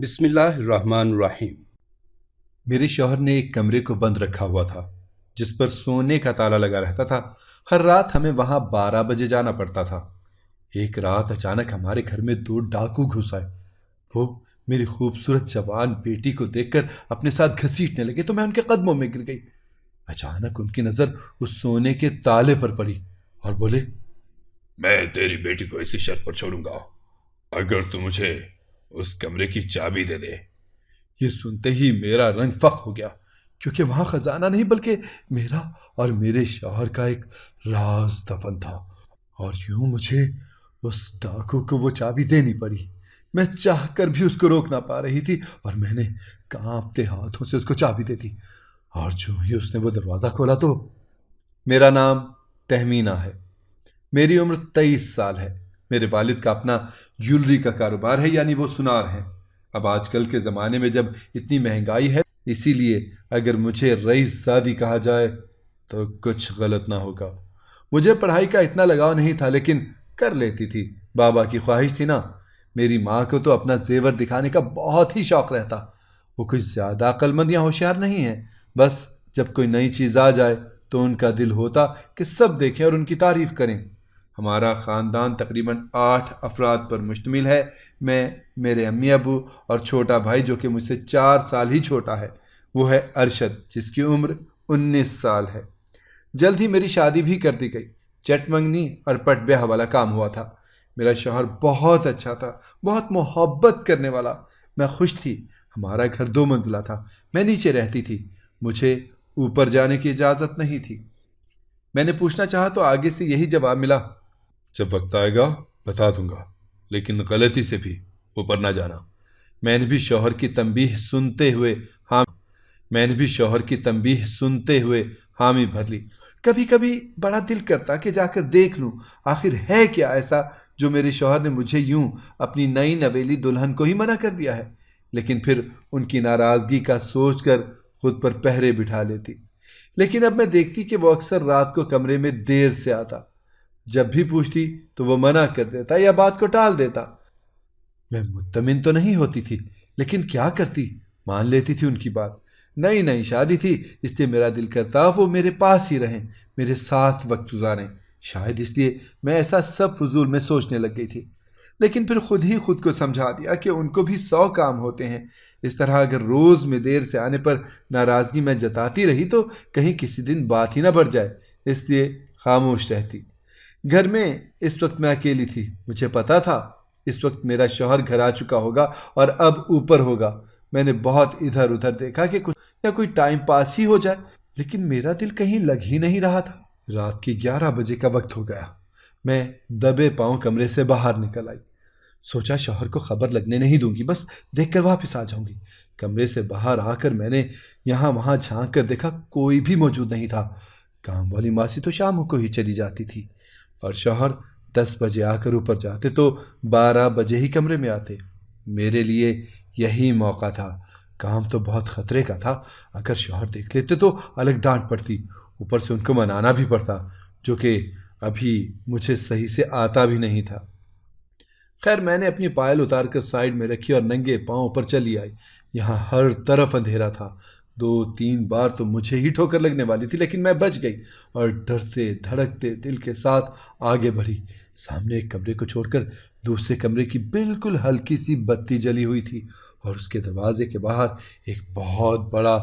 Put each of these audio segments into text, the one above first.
بسم اللہ الرحمن الرحیم۔ میرے شوہر نے ایک کمرے کو بند رکھا ہوا تھا جس پر سونے کا تالا لگا رہتا تھا۔ ہر رات ہمیں وہاں 12 بجے جانا پڑتا تھا۔ ایک رات اچانک ہمارے گھر میں 2 ڈاکو گھس آئے۔ وہ میری خوبصورت جوان بیٹی کو دیکھ کر اپنے ساتھ گھسیٹنے لگے تو میں ان کے قدموں میں گر گئی۔ اچانک ان کی نظر اس سونے کے تالے پر پڑی اور بولے، میں تیری بیٹی کو اسی شرط پر چھوڑوں گا اگر تو مجھے اس کمرے کی چابی دے دے۔ یہ سنتے ہی میرا رنگ فخ ہو گیا، کیونکہ وہاں خزانہ نہیں بلکہ میرا اور میرے شوہر کا ایک راز دفن تھا، اور یوں مجھے اس ڈاکو کو وہ چابی دینی پڑی۔ میں چاہ کر بھی اس کو روک نہ پا رہی تھی اور میں نے کانپتے ہاتھوں سے اس کو چابی دے دی، اور جو ہی اس نے وہ دروازہ کھولا تو… میرا نام تہمینہ ہے، میری عمر 23 سال ہے۔ میرے والد کا اپنا جیولری کا کاروبار ہے، یعنی وہ سنار ہیں۔ اب آج کل کے زمانے میں جب اتنی مہنگائی ہے، اسی لیے اگر مجھے رئیس زادی کہا جائے تو کچھ غلط نہ ہوگا۔ مجھے پڑھائی کا اتنا لگاؤ نہیں تھا، لیکن کر لیتی تھی، بابا کی خواہش تھی نا۔ میری ماں کو تو اپنا زیور دکھانے کا بہت ہی شوق رہتا۔ وہ کچھ زیادہ عقل مند یا ہوشیار نہیں ہے، بس جب کوئی نئی چیز آ جائے تو ان کا دل ہوتا کہ سب دیکھیں اور ان کی تعریف کریں۔ ہمارا خاندان تقریباً 8 افراد پر مشتمل ہے۔ میں، میرے امی ابو اور چھوٹا بھائی جو کہ مجھ سے 4 سال ہی چھوٹا ہے، وہ ہے ارشد جس کی عمر 19 سال ہے۔ جلد ہی میری شادی بھی کر دی گئی۔ چٹ منگنی اور پٹ بیاہ والا کام ہوا تھا۔ میرا شوہر بہت اچھا تھا، بہت محبت کرنے والا۔ میں خوش تھی۔ ہمارا گھر 2 منزلہ تھا، میں نیچے رہتی تھی، مجھے اوپر جانے کی اجازت نہیں تھی۔ میں نے پوچھنا چاہا تو آگے سے یہی جواب ملا، جب وقت آئے گا بتا دوں گا، لیکن غلطی سے بھی اوپر نہ جانا۔ میں نے بھی شوہر کی تنبیہ سنتے ہوئے حامی بھر لی۔ کبھی کبھی بڑا دل کرتا کہ جا کر دیکھ لوں آخر ہے کیا ایسا جو میرے شوہر نے مجھے یوں اپنی نئی نویلی دلہن کو ہی منع کر دیا ہے، لیکن پھر ان کی ناراضگی کا سوچ کر خود پر پہرے بٹھا لیتی۔ لیکن اب میں دیکھتی کہ وہ اکثر رات کو کمرے میں دیر سے آتا۔ جب بھی پوچھتی تو وہ منع کر دیتا یا بات کو ٹال دیتا۔ میں مطمئن تو نہیں ہوتی تھی، لیکن کیا کرتی، مان لیتی تھی ان کی بات۔ نئی نئی شادی تھی، اس لیے میرا دل کرتا وہ میرے پاس ہی رہیں، میرے ساتھ وقت گزاریں۔ شاید اس لیے میں ایسا سب فضول میں سوچنے لگ گئی تھی، لیکن پھر خود ہی خود کو سمجھا دیا کہ ان کو بھی 100 کام ہوتے ہیں۔ اس طرح اگر روز میں دیر سے آنے پر ناراضگی میں جتاتی رہی تو کہیں کسی دن بات ہی نہ بڑھ جائے، اس لیے خاموش رہتی۔ گھر میں اس وقت میں اکیلی تھی۔ مجھے پتا تھا اس وقت میرا شوہر گھر آ چکا ہوگا اور اب اوپر ہوگا۔ میں نے بہت ادھر ادھر دیکھا کہ کچھ یا کوئی ٹائم پاس ہی ہو جائے، لیکن میرا دل کہیں لگ ہی نہیں رہا تھا۔ رات کی 11 بجے کا وقت ہو گیا۔ میں دبے پاؤں کمرے سے باہر نکل آئی۔ سوچا شوہر کو خبر لگنے نہیں دوں گی، بس دیکھ کر واپس آ جاؤں گی۔ کمرے سے باہر آ کر میں نے یہاں وہاں جھانک کر دیکھا، کوئی بھی موجود نہیں تھا۔ کام والی ماسی تو شام کو ہی چلی جاتی تھی، اور شوہر 10 بجے آ کر اوپر جاتے تو 12 بجے ہی کمرے میں آتے۔ میرے لیے یہی موقع تھا۔ کام تو بہت خطرے کا تھا، اگر شوہر دیکھ لیتے تو الگ ڈانٹ پڑتی، اوپر سے ان کو منانا بھی پڑتا، جو کہ ابھی مجھے صحیح سے آتا بھی نہیں تھا۔ خیر میں نے اپنی پائل اتار کر سائیڈ میں رکھی اور ننگے پاؤں اوپر چلی آئی۔ یہاں ہر طرف اندھیرا تھا۔ 2-3 بار تو مجھے ہی ٹھوکر لگنے والی تھی، لیکن میں بچ گئی اور ڈرتے دھڑکتے دل کے ساتھ آگے بڑھی۔ سامنے ایک کمرے کو چھوڑ کر دوسرے کمرے کی بالکل ہلکی سی بتی جلی ہوئی تھی، اور اس کے دروازے کے باہر ایک بہت بڑا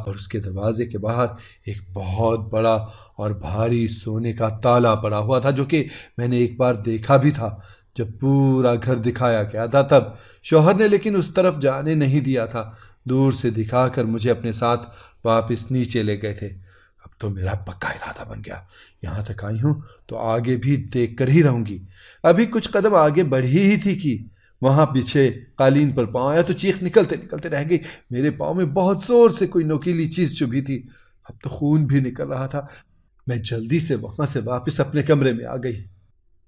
اور بھاری سونے کا تالا پڑا ہوا تھا، جو کہ میں نے ایک بار دیکھا بھی تھا جب پورا گھر دکھایا گیا تھا تب۔ شوہر نے لیکن اس طرف جانے نہیں دیا تھا، دور سے دکھا کر مجھے اپنے ساتھ واپس نیچے لے گئے تھے۔ اب تو میرا پکا ارادہ بن گیا، یہاں تک آئی ہوں تو آگے بھی دیکھ کر ہی رہوں گی۔ ابھی کچھ قدم آگے بڑھی ہی تھی کہ وہاں پیچھے قالین پر پاؤں آیا تو چیخ نکلتے نکلتے رہ گئی۔ میرے پاؤں میں بہت زور سے کوئی نوکیلی چیز چبھی تھی، اب تو خون بھی نکل رہا تھا۔ میں جلدی سے وہاں سے واپس اپنے کمرے میں آ گئی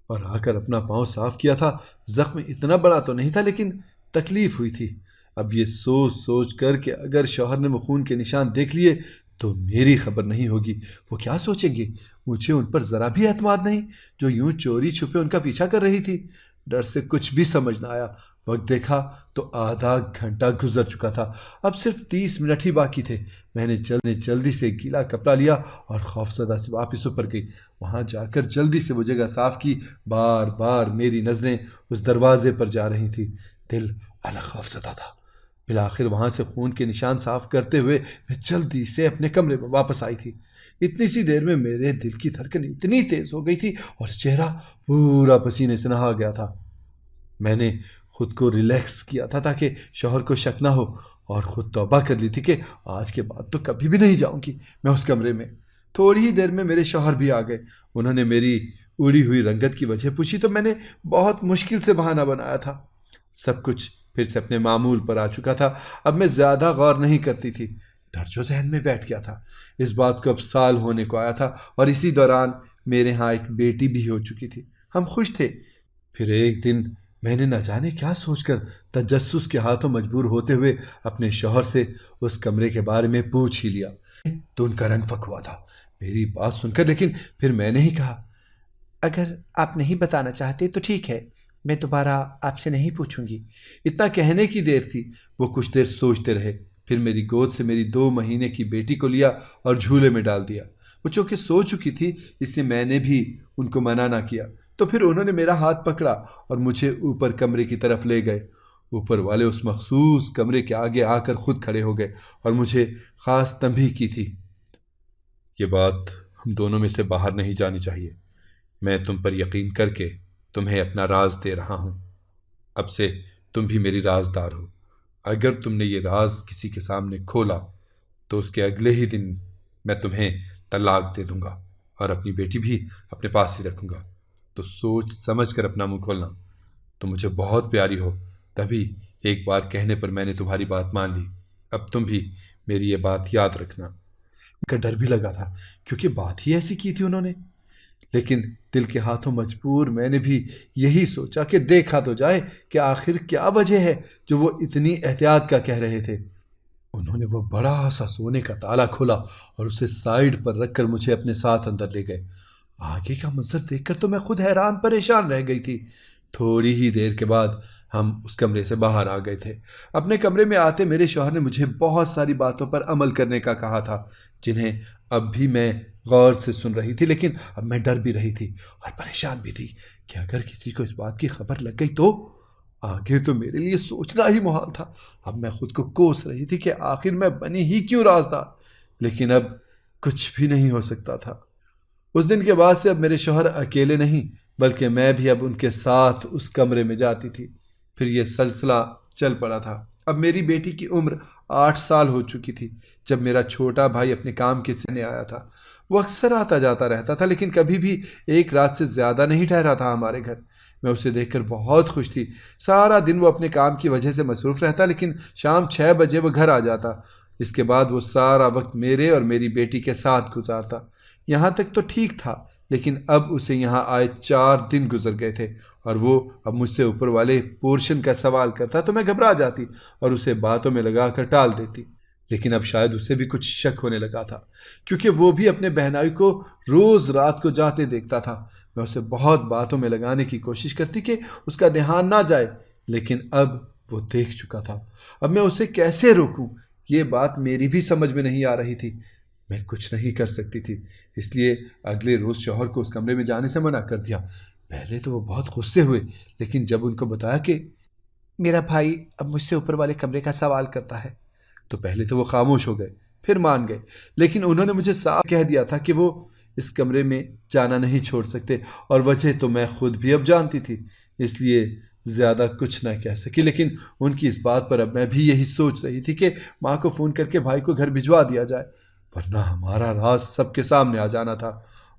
اور آ کر اپنا پاؤں صاف کیا تھا۔ زخم اتنا بڑا تو نہیں تھا، لیکن تکلیف ہوئی تھی۔ اب یہ سوچ کر کہ اگر شوہر نے وہ خون کے نشان دیکھ لیے تو میری خبر نہیں ہوگی، وہ کیا سوچیں گے۔ مجھے ان پر ذرا بھی اعتماد نہیں، جو یوں چوری چھپے ان کا پیچھا کر رہی تھی۔ ڈر سے کچھ بھی سمجھ نہ آیا۔ وقت دیکھا تو آدھا گھنٹہ گزر چکا تھا، اب صرف 30 منٹ ہی باقی تھے۔ میں نے جلدی سے گیلا کپڑا لیا اور خوفزدہ سے واپس اوپر گئی۔ وہاں جا کر جلدی سے وہ جگہ صاف کی۔ بار بار میری نظریں اس دروازے پر جا رہی تھی، دل الگ خوفزدہ تھا۔ بالآخر وہاں سے خون کے نشان صاف کرتے ہوئے میں جلدی سے اپنے کمرے میں واپس آئی تھی۔ اتنی سی دیر میں میرے دل کی دھڑکن اتنی تیز ہو گئی تھی اور چہرہ پورا پسینے سے نہا گیا تھا۔ میں نے خود کو ریلیکس کیا تھا تاکہ شوہر کو شک نہ ہو، اور خود توبہ کر لی تھی کہ آج کے بعد تو کبھی بھی نہیں جاؤں گی میں اس کمرے میں۔ تھوڑی ہی دیر میں میرے شوہر بھی آ گئے۔ انہوں نے میری اڑی ہوئی رنگت کی وجہ پوچھی تو میں نے بہت مشکل سے بہانہ بنایا تھا۔ سب کچھ پھر سے اپنے معمول پر آ چکا تھا۔ اب میں زیادہ غور نہیں کرتی تھی۔ ڈر جو ذہن میں بیٹھ گیا تھا، اس بات کو اب سال ہونے کو آیا تھا، اور اسی دوران میرے ہاں ایک بیٹی بھی ہو چکی تھی۔ ہم خوش تھے۔ پھر ایک دن میں نے نہ جانے کیا سوچ کر تجسس کے ہاتھوں مجبور ہوتے ہوئے اپنے شوہر سے اس کمرے کے بارے میں پوچھ ہی لیا تو ان کا رنگ پھک ہوا تھا میری بات سن کر، لیکن پھر میں نے ہی کہا، اگر آپ نہیں بتانا چاہتے تو ٹھیک ہے، میں دوبارہ آپ سے نہیں پوچھوں گی۔ اتنا کہنے کی دیر تھی۔ وہ کچھ دیر سوچتے رہے، پھر میری گود سے میری 2 مہینے کی بیٹی کو لیا اور جھولے میں ڈال دیا۔ وہ چونکہ سو چکی تھی اس سے میں نے بھی ان کو منع نہ کیا، تو پھر انہوں نے میرا ہاتھ پکڑا اور مجھے اوپر کمرے کی طرف لے گئے۔ اوپر والے اس مخصوص کمرے کے آگے آ کر خود کھڑے ہو گئے اور مجھے خاص تنبیہ کی تھی، یہ بات ہم دونوں میں سے باہر نہیں جانی چاہیے۔ میں تم پر یقین کر کے تمہیں اپنا راز دے رہا ہوں۔ اب سے تم بھی میری رازدار ہو۔ اگر تم نے یہ راز کسی کے سامنے کھولا تو اس کے اگلے ہی دن میں تمہیں طلاق دے دوں گا اور اپنی بیٹی بھی اپنے پاس ہی رکھوں گا۔ تو سوچ سمجھ کر اپنا منہ کھولنا۔ تم مجھے بہت پیاری ہو، تبھی ایک بار کہنے پر میں نے تمہاری بات مان لی۔ اب تم بھی میری یہ بات یاد رکھنا۔ کا ڈر بھی لگا تھا کیونکہ بات ہی ایسی کی تھی انہوں نے، لیکن دل کے ہاتھوں مجبور میں نے بھی یہی سوچا کہ دیکھا تو جائے کہ آخر کیا وجہ ہے جو وہ اتنی احتیاط کا کہہ رہے تھے۔ انہوں نے وہ بڑا سا سونے کا تالا کھولا اور اسے سائیڈ پر رکھ کر مجھے اپنے ساتھ اندر لے گئے۔ آگے کا منظر دیکھ کر تو میں خود حیران پریشان رہ گئی تھی۔ تھوڑی ہی دیر کے بعد ہم اس کمرے سے باہر آ گئے تھے۔ اپنے کمرے میں آتے میرے شوہر نے مجھے بہت ساری باتوں پر عمل کرنے کا کہا تھا جنہیں اب بھی میں غور سے سن رہی تھی، لیکن اب میں ڈر بھی رہی تھی اور پریشان بھی تھی کہ اگر کسی کو اس بات کی خبر لگ گئی تو آگے تو میرے لیے سوچنا ہی محال تھا۔ اب میں خود کو کوس رہی تھی کہ آخر میں بنی ہی کیوں رازدار، لیکن اب کچھ بھی نہیں ہو سکتا تھا۔ اس دن کے بعد سے اب میرے شوہر اکیلے نہیں بلکہ میں بھی اب ان کے ساتھ اس کمرے میں جاتی تھی۔ پھر یہ سلسلہ چل پڑا تھا۔ اب میری بیٹی کی عمر 8 سال ہو چکی تھی جب میرا چھوٹا بھائی اپنے کام کے سلسلے آیا تھا۔ وہ اکثر آتا جاتا رہتا تھا، لیکن کبھی بھی ایک رات سے زیادہ نہیں ٹھہرا تھا ہمارے گھر۔ میں اسے دیکھ کر بہت خوش تھی۔ سارا دن وہ اپنے کام کی وجہ سے مصروف رہتا، لیکن شام 6 بجے وہ گھر آ جاتا۔ اس کے بعد وہ سارا وقت میرے اور میری بیٹی کے ساتھ گزارتا۔ یہاں تک تو ٹھیک تھا، لیکن اب اسے یہاں آئے 4 دن گزر گئے تھے اور وہ اب مجھ سے اوپر والے پورشن کا سوال کرتا تو میں گھبرا جاتی اور اسے باتوں میں لگا کر ٹال دیتی۔ لیکن اب شاید اسے بھی کچھ شک ہونے لگا تھا، کیونکہ وہ بھی اپنے بہنائی کو روز رات کو جاتے دیکھتا تھا۔ میں اسے بہت باتوں میں لگانے کی کوشش کرتی کہ اس کا دھیان نہ جائے، لیکن اب وہ دیکھ چکا تھا۔ اب میں اسے کیسے روکوں، یہ بات میری بھی سمجھ میں نہیں آ رہی تھی۔ میں کچھ نہیں کر سکتی تھی، اس لیے اگلے روز شوہر کو اس کمرے میں جانے سے منع کر دیا۔ پہلے تو وہ بہت غصے ہوئے، لیکن جب ان کو بتایا کہ میرا بھائی اب مجھ سے اوپر والے کمرے کا سوال کرتا ہے تو پہلے تو وہ خاموش ہو گئے، پھر مان گئے۔ لیکن انہوں نے مجھے صاف کہہ دیا تھا کہ وہ اس کمرے میں جانا نہیں چھوڑ سکتے، اور وجہ تو میں خود بھی اب جانتی تھی، اس لیے زیادہ کچھ نہ کہہ سکی۔ لیکن ان کی اس بات پر اب میں بھی یہی سوچ رہی تھی کہ ماں کو فون کر کے بھائی کو گھر بھجوا دیا جائے، ورنہ ہمارا راز سب کے سامنے آ جانا تھا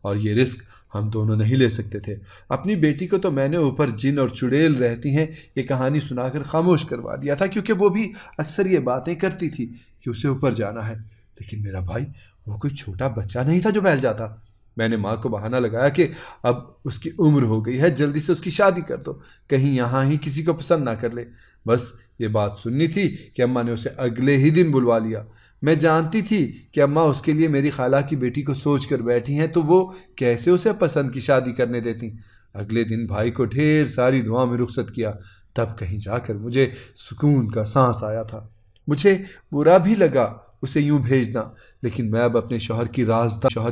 اور یہ رسک ہم دونوں نہیں لے سکتے تھے۔ اپنی بیٹی کو تو میں نے اوپر جن اور چڑیل رہتی ہیں یہ کہانی سنا کر خاموش کروا دیا تھا، کیونکہ وہ بھی اکثر یہ باتیں کرتی تھی کہ اسے اوپر جانا ہے۔ لیکن میرا بھائی وہ کوئی چھوٹا بچہ نہیں تھا جو بہل جاتا۔ میں نے ماں کو بہانہ لگایا کہ اب اس کی عمر ہو گئی ہے، جلدی سے اس کی شادی کر دو، کہیں یہاں ہی کسی کو پسند نہ کر لے۔ بس یہ بات سننی تھی کہ اماں نے اسے اگلے ہی دن بلوا لیا۔ میں جانتی تھی کہ اماں اس کے لیے میری خالہ کی بیٹی کو سوچ کر بیٹھی ہیں، تو وہ کیسے اسے پسند کی شادی کرنے دیتی۔ اگلے دن بھائی کو ڈھیر ساری دعاؤں میں رخصت کیا تب کہیں جا کر مجھے سکون کا سانس آیا تھا۔ مجھے برا بھی لگا اسے یوں بھیجنا، لیکن میں اب اپنے شوہر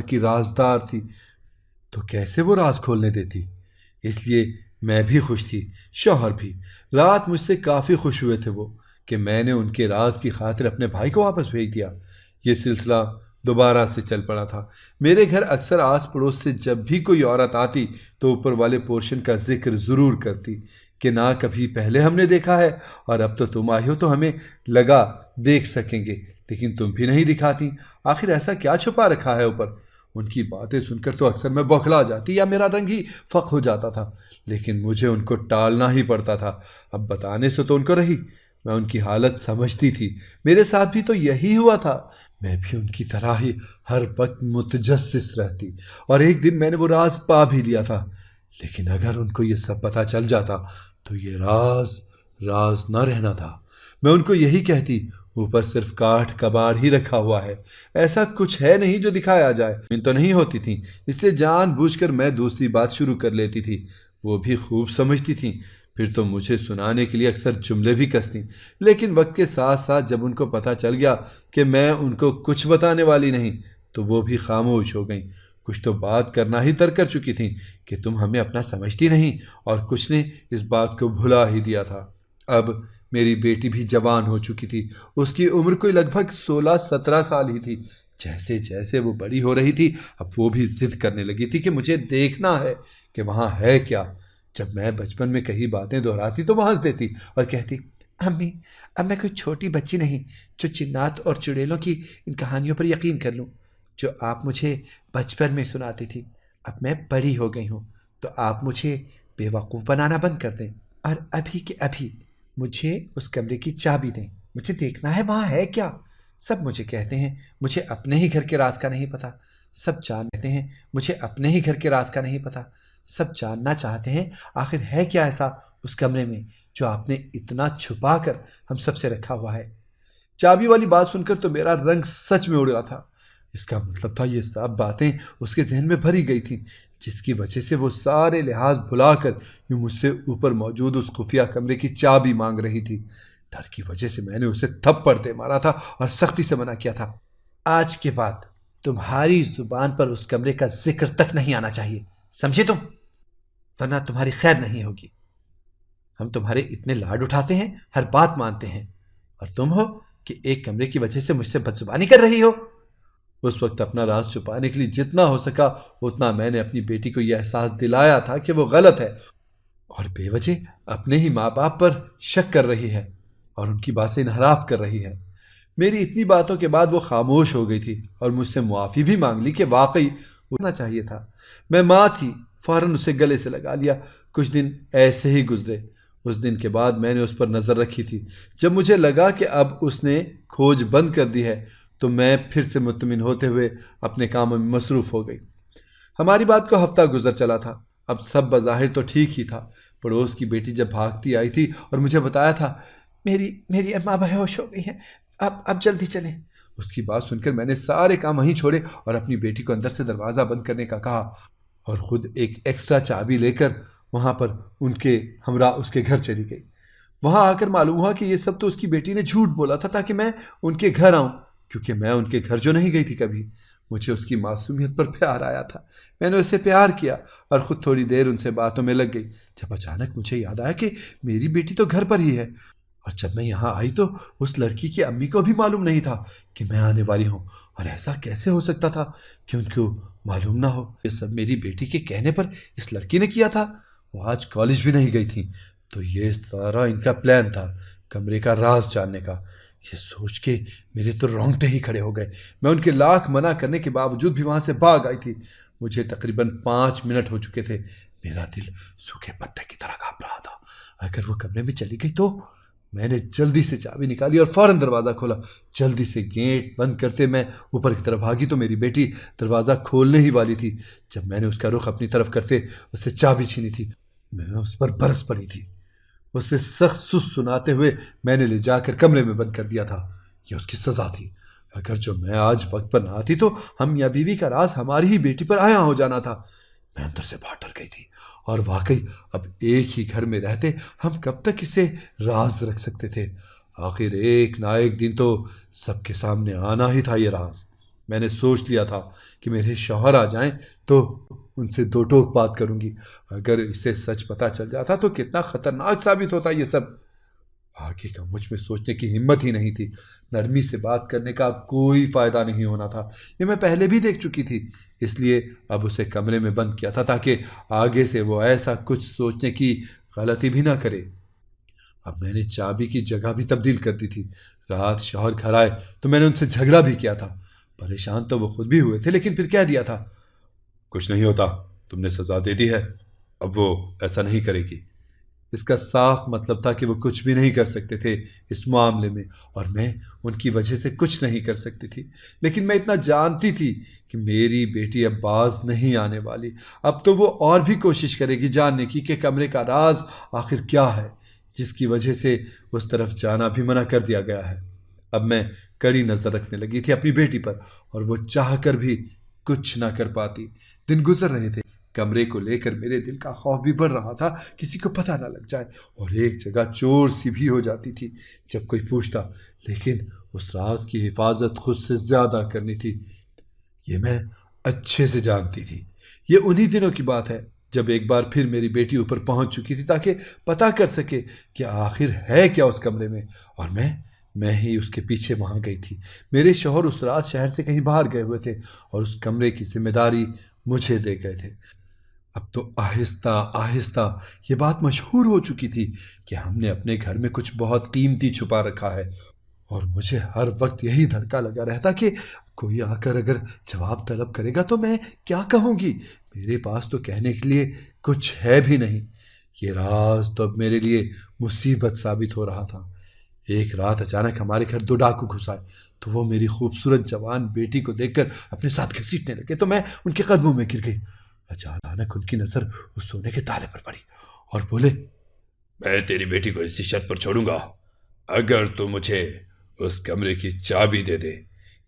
کی رازدار تھی، تو کیسے وہ راز کھولنے دیتی؟ اس لیے میں بھی خوش تھی، شوہر بھی۔ رات مجھ سے کافی خوش ہوئے تھے وہ کہ میں نے ان کے راز کی خاطر اپنے بھائی کو واپس بھیج دیا۔ یہ سلسلہ دوبارہ سے چل پڑا تھا۔ میرے گھر اکثر آس پڑوس سے جب بھی کوئی عورت آتی تو اوپر والے پورشن کا ذکر ضرور کرتی کہ نہ کبھی پہلے ہم نے دیکھا ہے، اور اب تو تم آئی ہو تو ہمیں لگا دیکھ سکیں گے، لیکن تم بھی نہیں دکھاتی۔ آخر ایسا کیا چھپا رکھا ہے اوپر؟ ان کی باتیں سن کر تو اکثر میں بوکھلا جاتی یا میرا رنگ ہی فق ہو جاتا تھا، لیکن مجھے ان کو ٹالنا ہی پڑتا تھا۔ اب بتانے سے تو ان کو رہی، میں ان کی حالت سمجھتی تھی، میرے ساتھ بھی تو یہی ہوا تھا۔ میں بھی ان کی طرح ہی ہر وقت متجسس رہتی، اور ایک دن میں نے وہ راز پا بھی لیا تھا، لیکن اگر ان کو یہ سب پتہ چل جاتا تو یہ راز نہ رہنا تھا۔ میں ان کو یہی کہتی، اوپر صرف کاٹھ کباڑ ہی رکھا ہوا ہے، ایسا کچھ ہے نہیں جو دکھایا جائے۔ ان تو نہیں ہوتی تھیں، اس سے جان بوجھ کر میں دوسری بات شروع کر لیتی تھی۔ وہ بھی خوب سمجھتی تھیں، پھر تو مجھے سنانے کے لیے اکثر جملے بھی کستی، لیکن وقت کے ساتھ ساتھ جب ان کو پتہ چل گیا کہ میں ان کو کچھ بتانے والی نہیں تو وہ بھی خاموش ہو گئیں۔ کچھ تو بات کرنا ہی ترک کر چکی تھیں کہ تم ہمیں اپنا سمجھتی نہیں، اور کچھ نے اس بات کو بھلا ہی دیا تھا۔ اب میری بیٹی بھی جوان ہو چکی تھی، اس کی عمر کوئی لگ بھگ 16-17 سال ہی تھی۔ جیسے جیسے وہ بڑی ہو رہی تھی اب وہ بھی ضد کرنے لگی تھی کہ مجھے دیکھنا ہے کہ وہاں ہے کیا۔ جب میں بچپن میں کئی باتیں دہراتی تو وہ ہنس دیتی اور کہتی، امی اب میں کوئی چھوٹی بچی نہیں جو جنات اور چڑیلوں کی ان کہانیوں پر یقین کر لوں جو آپ مجھے بچپن میں سناتی تھی۔ اب میں بڑی ہو گئی ہوں تو آپ مجھے بے وقوف بنانا بند کر دیں، اور ابھی کے ابھی مجھے اس کمرے کی چابی دیں، مجھے دیکھنا ہے وہاں ہے کیا۔ سب مجھے کہتے ہیں مجھے اپنے ہی گھر کے راز کا نہیں پتہ، سب جانتے ہیں مجھے اپنے ہی گھر کے راز کا نہیں پتہ، سب جاننا چاہتے ہیں آخر ہے کیا ایسا اس کمرے میں جو آپ نے اتنا چھپا کر ہم سب سے رکھا ہوا ہے۔ چابی والی بات سن کر تو میرا رنگ سچ میں اڑ گیا تھا۔ اس کا مطلب تھا یہ سب باتیں اس کے ذہن میں بھری گئی تھیں، جس کی وجہ سے وہ سارے لحاظ بھلا کر یوں مجھ سے اوپر موجود اس خفیہ کمرے کی چابی مانگ رہی تھی۔ ڈر کی وجہ سے میں نے اسے تھپڑ دے مارا تھا اور سختی سے منع کیا تھا، آج کے بعد تمہاری زبان پر اس کمرے کا ذکر تک نہیں آنا چاہیے، سمجھے تم؟ ورنہ تمہاری خیر نہیں ہوگی۔ ہم تمہارے اتنے لاڈ اٹھاتے ہیں، ہر بات مانتے ہیں، اور تم ہو کہ ایک کمرے کی وجہ سے مجھ سے بدزبانی کر رہی ہو۔ اس وقت اپنا راز چھپانے کے لیے جتنا ہو سکا اتنا میں نے اپنی بیٹی کو یہ احساس دلایا تھا کہ وہ غلط ہے اور بے وجہ اپنے ہی ماں باپ پر شک کر رہی ہے اور ان کی بات سے انحراف کر رہی ہے۔ میری اتنی باتوں کے بعد وہ خاموش ہو گئی تھی اور مجھ سے معافی بھی مانگ لی کہ واقعی ہونا چاہیے تھا۔ میں ماں تھی، فوراً اسے گلے سے لگا لیا۔ کچھ دن ایسے ہی گزرے۔ اس دن کے بعد میں نے اس پر نظر رکھی تھی۔ جب مجھے لگا کہ اب اس نے کھوج بند کر دی ہے تو میں پھر سے مطمئن ہوتے ہوئے اپنے کاموں میں مصروف ہو گئی۔ ہماری بات کو ہفتہ گزر چلا تھا۔ اب سب بظاہر تو ٹھیک ہی تھا۔ پڑوس کی بیٹی جب بھاگتی آئی تھی اور مجھے بتایا تھا، میری اماں بے ہوش ہو گئی ہیں، اب جلدی چلیں۔ اس کی بات سن کر میں نے سارے کام وہیں چھوڑے اور اپنی بیٹی کو اندر سے دروازہ بند کرنے کا کہا اور خود ایک ایکسٹرا چابی لے کر وہاں پر ان کے ہمراہ اس کے گھر چلی گئی۔ وہاں آ کر معلوم ہوا کہ یہ سب تو اس کی بیٹی نے جھوٹ بولا تھا تاکہ میں ان کے گھر آؤں، کیونکہ میں ان کے گھر جو نہیں گئی تھی کبھی۔ مجھے اس کی معصومیت پر پیار آیا تھا، میں نے اسے پیار کیا اور خود تھوڑی دیر ان سے باتوں میں لگ گئی، جب اچانک مجھے یاد آیا کہ میری بیٹی تو گھر پر ہی ہے، اور جب میں یہاں آئی تو اس لڑکی کی امی کو بھی معلوم نہیں تھا کہ میں آنے والی ہوں، اور ایسا کیسے ہو سکتا تھا کہ ان کو معلوم نہ ہو؟ یہ سب میری بیٹی کے کہنے پر اس لڑکی نے کیا تھا۔ وہ آج کالج بھی نہیں گئی تھی، تو یہ سارا ان کا پلان تھا کمرے کا راز جاننے کا۔ یہ سوچ کے میرے تو رونگٹے ہی کھڑے ہو گئے۔ میں ان کے لاکھ منع کرنے کے باوجود بھی وہاں سے بھاگ آئی تھی۔ مجھے تقریباً 5 منٹ ہو چکے تھے۔ میرا دل سوکھے پتے کی طرح کانپ رہا تھا۔ اگر وہ کمرے میں چلی گئی تو؟ میں نے جلدی سے چابی نکالی اور فوراً دروازہ کھولا۔ جلدی سے گیٹ بند کرتے میں اوپر کی طرف بھاگی تو میری بیٹی دروازہ کھولنے ہی والی تھی جب میں نے اس کا رخ اپنی طرف کرتے اس سے چابی چھینی تھی۔ میں اس پر برس پڑی تھی۔ اسے سخت سست سناتے ہوئے میں نے لے جا کر کمرے میں بند کر دیا تھا۔ یہ اس کی سزا تھی۔ اگر جو میں آج وقت پر نہ آتی تو ہم یا بیوی کا راز ہماری ہی بیٹی پر آیا ہو جانا تھا۔ میں اندر سے باہر ڈر گئی تھی، اور واقعی اب ایک ہی گھر میں رہتے ہم کب تک اسے راز رکھ سکتے تھے؟ آخر ایک نہ ایک دن تو سب کے سامنے آنا ہی تھا یہ راز۔ میں نے سوچ لیا تھا کہ میرے شوہر آ جائیں تو ان سے دو ٹوک بات کروں گی۔ اگر اسے سچ پتہ چل جاتا تو کتنا خطرناک ثابت ہوتا یہ سب۔ آگے کا مجھ میں سوچنے کی ہمت ہی نہیں تھی۔ نرمی سے بات کرنے کا کوئی فائدہ نہیں ہونا تھا، یہ میں پہلے بھی دیکھ چکی تھی، اس لیے اب اسے کمرے میں بند کیا تھا تاکہ آگے سے وہ ایسا کچھ سوچنے کی غلطی بھی نہ کرے۔ اب میں نے چابی کی جگہ بھی تبدیل کر دی تھی۔ رات شوہر گھر آئے تو میں نے ان سے جھگڑا بھی کیا تھا۔ پریشان تو وہ خود بھی ہوئے تھے، لیکن پھر کہہ دیا تھا، کچھ نہیں ہوتا، تم نے سزا دے دی ہے، اب وہ ایسا نہیں کرے گی۔ اس کا صاف مطلب تھا کہ وہ کچھ بھی نہیں کر سکتے تھے اس معاملے میں، اور میں ان کی وجہ سے کچھ نہیں کر سکتی تھی۔ لیکن میں اتنا جانتی تھی کہ میری بیٹی اب باز نہیں آنے والی۔ اب تو وہ اور بھی کوشش کرے گی جاننے کی کہ کمرے کا راز آخر کیا ہے، جس کی وجہ سے اس طرف جانا بھی منع کر دیا گیا ہے۔ اب میں کڑی نظر رکھنے لگی تھی اپنی بیٹی پر، اور وہ چاہ کر بھی کچھ نہ کر پاتی۔ دن گزر رہے تھے، کمرے کو لے کر میرے دل کا خوف بھی بڑھ رہا تھا، کسی کو پتہ نہ لگ جائے، اور ایک جگہ چور سی بھی ہو جاتی تھی جب کوئی پوچھتا۔ لیکن اس راز کی حفاظت خود سے زیادہ کرنی تھی، یہ میں اچھے سے جانتی تھی۔ یہ انہی دنوں کی بات ہے جب ایک بار پھر میری بیٹی اوپر پہنچ چکی تھی تاکہ پتہ کر سکے کہ آخر ہے کیا اس کمرے میں، اور میں ہی اس کے پیچھے وہاں گئی تھی۔ میرے شوہر اس رات شہر سے کہیں باہر گئے ہوئے تھے اور اس کمرے کی ذمہ داری مجھے دے گئے تھے۔ اب تو آہستہ آہستہ یہ بات مشہور ہو چکی تھی کہ ہم نے اپنے گھر میں کچھ بہت قیمتی چھپا رکھا ہے، اور مجھے ہر وقت یہی دھڑکا لگا رہتا کہ کوئی آ کر اگر جواب طلب کرے گا تو میں کیا کہوں گی؟ میرے پاس تو کہنے کے لیے کچھ ہے بھی نہیں۔ یہ راز تو اب میرے لیے مصیبت ثابت ہو رہا تھا۔ ایک رات اچانک ہمارے گھر 2 ڈاکو گھس آئے، تو وہ میری خوبصورت جوان بیٹی کو دیکھ کر اپنے ساتھ گھسیٹنے لگے تو میں ان کے قدموں میں گر گئی۔ اچانک ان کی نظر اس سونے کے تالے پر پڑی اور بولے، میں تیری بیٹی کو اسی شرط پر چھوڑوں گا اگر تو مجھے اس کمرے کی چابی دے دے۔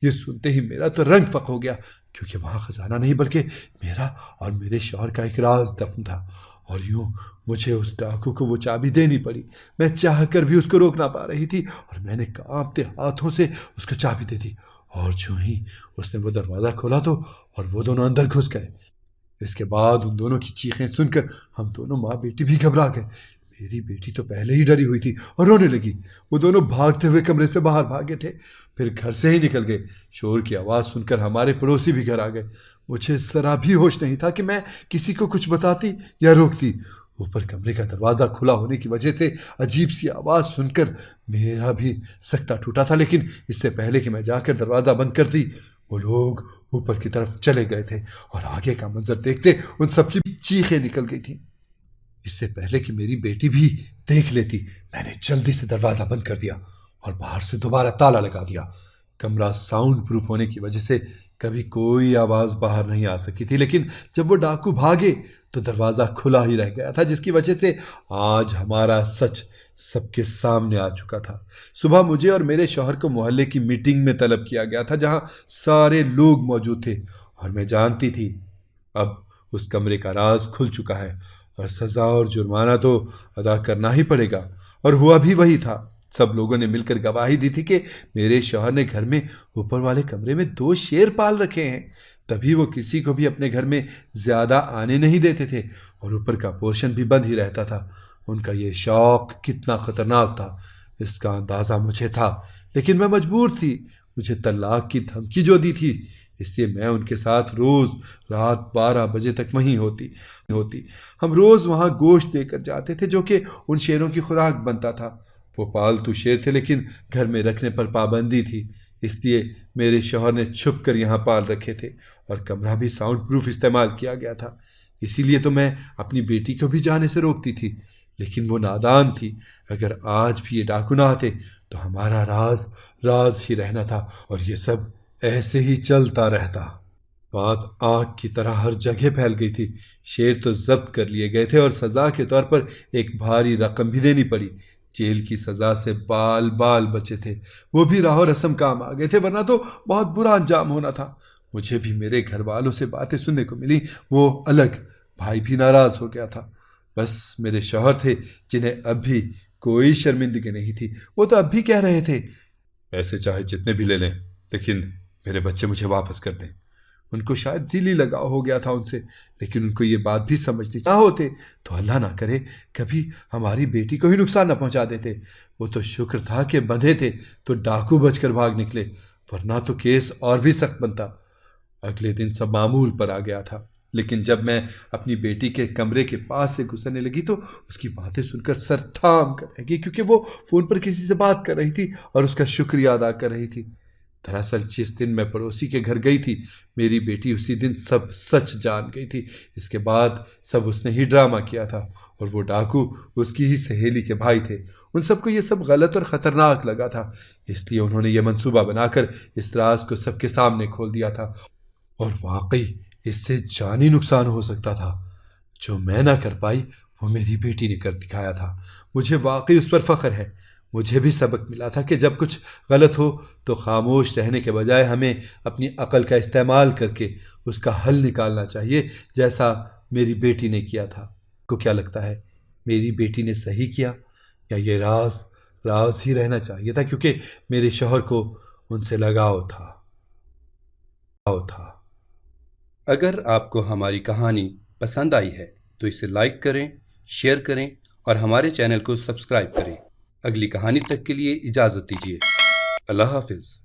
یہ سنتے ہی میرا تو رنگ فق ہو گیا، کیونکہ وہاں خزانہ نہیں بلکہ میرا اور میرے شوہر کا ایک راز دفن تھا، اور یوں مجھے اس ڈاکو کو وہ چابی دینی پڑی۔ میں چاہ کر بھی اس کو روک نہ پا رہی تھی، اور میں نے کانپتے ہاتھوں سے اس کو چابی دے دی، اور جو ہی اس نے وہ دروازہ کھولا تو اور وہ دونوں اندر گھس گئے۔ اس کے بعد ان دونوں کی چیخیں سن کر ہم دونوں ماں بیٹی بھی گھبرا گئے۔ میری بیٹی تو پہلے ہی ڈری ہوئی تھی اور رونے لگی۔ وہ دونوں بھاگتے ہوئے کمرے سے باہر بھاگے تھے، پھر گھر سے ہی نکل گئے۔ شور کی آواز سن کر ہمارے پڑوسی بھی گھر آ گئے۔ مجھے ذرا بھی ہوش نہیں تھا کہ میں کسی کو کچھ بتاتی یا روکتی۔ اوپر کمرے کا دروازہ کھلا ہونے کی وجہ سے عجیب سی آواز سن کر میرا بھی سکتہ ٹوٹا تھا، لیکن اس سے پہلے کہ میں جا کر دروازہ بند کرتی، وہ لوگ اوپر کی طرف چلے گئے تھے، اور آگے کا منظر دیکھتے ان سب کی چیخیں نکل گئی تھیں۔ اس سے پہلے کہ میری بیٹی بھی دیکھ لیتی، میں نے جلدی سے دروازہ بند کر دیا اور باہر سے دوبارہ تالا لگا دیا۔ کمرہ ساؤنڈ پروف ہونے کی وجہ سے کبھی کوئی آواز باہر نہیں آ سکی تھی، لیکن جب وہ ڈاکو بھاگے تو دروازہ کھلا ہی رہ گیا تھا، جس کی وجہ سے آج ہمارا سچ سب کے سامنے آ چکا تھا۔ صبح مجھے اور میرے شوہر کو محلے کی میٹنگ میں طلب کیا گیا تھا، جہاں سارے لوگ موجود تھے، اور میں جانتی تھی اب اس کمرے کا راز کھل چکا ہے اور سزا اور جرمانہ تو ادا کرنا ہی پڑے گا۔ اور ہوا بھی وہی تھا۔ سب لوگوں نے مل کر گواہی دی تھی کہ میرے شوہر نے گھر میں اوپر والے کمرے میں 2 شیر پال رکھے ہیں، تبھی وہ کسی کو بھی اپنے گھر میں زیادہ آنے نہیں دیتے تھے، اور اوپر کا پورشن بھی بند ہی رہتا تھا۔ ان کا یہ شوق کتنا خطرناک تھا اس کا اندازہ مجھے تھا، لیکن میں مجبور تھی۔ مجھے طلاق کی دھمکی جو دی تھی، اس لیے میں ان کے ساتھ روز رات 12 بجے تک وہیں ہوتی۔ ہم روز وہاں گوشت لے کر جاتے تھے جو کہ ان شیروں کی خوراک بنتا تھا۔ وہ پالتو شیر تھے، لیکن گھر میں رکھنے پر پابندی تھی، اس لیے میرے شوہر نے چھپ کر یہاں پال رکھے تھے، اور کمرہ بھی ساؤنڈ پروف استعمال کیا گیا تھا۔ اسی لیے تو میں اپنی بیٹی کو بھی جانے سے روکتی تھی، لیکن وہ نادان تھی۔ اگر آج بھی یہ ڈاکو نہ آتے تو ہمارا راز ہی رہنا تھا، اور یہ سب ایسے ہی چلتا رہتا۔ بات آگ کی طرح ہر جگہ پھیل گئی تھی۔ شیر تو ضبط کر لیے گئے تھے، اور سزا کے طور پر ایک بھاری رقم بھی دینی پڑی۔ جیل کی سزا سے بال بچے تھے، وہ بھی راہ و رسم کام آ گئے تھے، ورنہ تو بہت برا انجام ہونا تھا۔ مجھے بھی میرے گھر والوں سے باتیں سننے کو ملی، وہ الگ بھائی بھی ناراض ہو گیا تھا۔ بس میرے شوہر تھے جنہیں اب بھی کوئی شرمندگی نہیں تھی۔ وہ تو اب بھی کہہ رہے تھے، پیسے چاہے جتنے بھی لے لیں، لیکن میرے بچے مجھے واپس کر دیں۔ ان کو شاید دلی لگاؤ ہو گیا تھا ان سے، لیکن ان کو یہ بات بھی سمجھنی نہ ہوتے تو اللہ نہ کرے کبھی ہماری بیٹی کو ہی نقصان نہ پہنچا دیتے۔ وہ تو شکر تھا کہ بندھے تھے تو ڈاکو بچ کر بھاگ نکلے، ورنہ تو کیس اور بھی سخت بنتا۔ اگلے دن سب معمول پر آ گیا تھا، لیکن جب میں اپنی بیٹی کے کمرے کے پاس سے گزرنے لگی تو اس کی باتیں سن کر سر تھام کر رہ گئی، کیونکہ وہ فون پر کسی سے بات کر رہی تھی اور اس کا شکریہ ادا کر رہی تھی۔ دراصل جس دن میں پڑوسی کے گھر گئی تھی، میری بیٹی اسی دن سب سچ جان گئی تھی۔ اس کے بعد سب اس نے ہی ڈرامہ کیا تھا، اور وہ ڈاکو اس کی ہی سہیلی کے بھائی تھے۔ ان سب کو یہ سب غلط اور خطرناک لگا تھا، اس لیے انہوں نے یہ منصوبہ بنا کر اس راز کو سب کے سامنے کھول دیا تھا، اور واقعی اس سے جانی نقصان ہو سکتا تھا۔ جو میں نہ کر پائی وہ میری بیٹی نے کر دکھایا تھا۔ مجھے واقعی اس پر فخر ہے۔ مجھے بھی سبق ملا تھا کہ جب کچھ غلط ہو تو خاموش رہنے کے بجائے ہمیں اپنی عقل کا استعمال کر کے اس کا حل نکالنا چاہیے، جیسا میری بیٹی نے کیا تھا۔ کو کیا لگتا ہے، میری بیٹی نے صحیح کیا، یا یہ راز ہی رہنا چاہیے تھا کیونکہ میرے شوہر کو ان سے لگاؤ تھا؟ اگر آپ کو ہماری کہانی پسند آئی ہے تو اسے لائک کریں، شیئر کریں اور ہمارے چینل کو سبسکرائب کریں۔ اگلی کہانی تک کے لیے اجازت دیجیے۔ اللہ حافظ۔